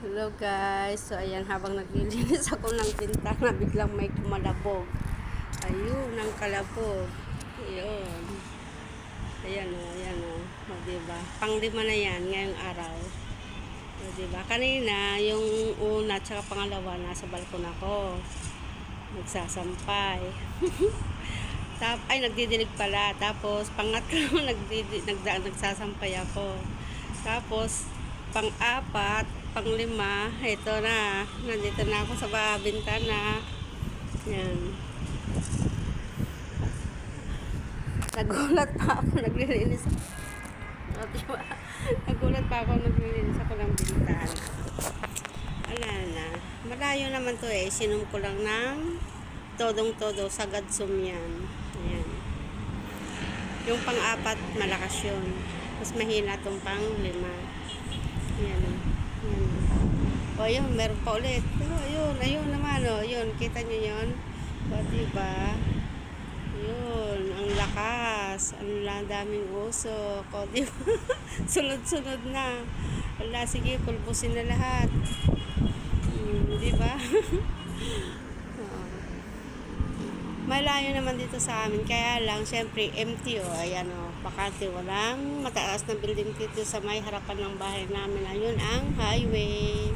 Hello guys, so ayan habang naglilinis ako ng bintana biglang may kumalabog. Ayun, ang kalabog. Ayun. Ayan o, diba? Pang-lima na yan ngayong araw. O diba? Kanina, yung una at saka pangalawa nasa balkon ako. Nagsasampay. Ay, nagdidilig pala. Tapos, pangatlo, nagsasampay ako. Tapos, pang-apat, pang-lima, ito na. Nandito na ako sa bintana. Yan. Nagulat pa ako, naglilinis ako. O, diba? Nagulat pa ako, naglilinis ako ng bintana. Wala na. Malayo naman to eh. Sinum ko lang ng todong-todo, sagad sum yan. Ayan. Yung pang-apat, malakas yun. Mas mahina itong pang-lima. Ayan. Ayan. O, yun, meron pa ulit. O, ayun naman, o. Yun, kita nyo yun? O, diba? Yun, ang lakas. Ang daming usok. O, diba? Sunod-sunod na. Wala, sige, pulbusin na lahat. Diba? Malayo naman dito sa amin, kaya lang syempre empty ayan bakante, walang mataas na building dito sa may harapan ng bahay namin. Ayun ang highway,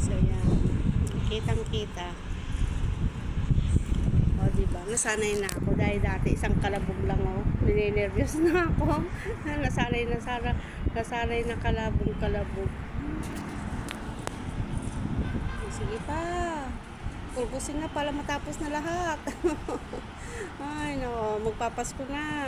so yan, kitang kita. O diba, nasanay na ako dahil dati isang kalabog lang ninenervyos na ako. nasanay na kalabog. Sige pa, pulbusin na pala matapos na lahat. Ay no, magpapasko na.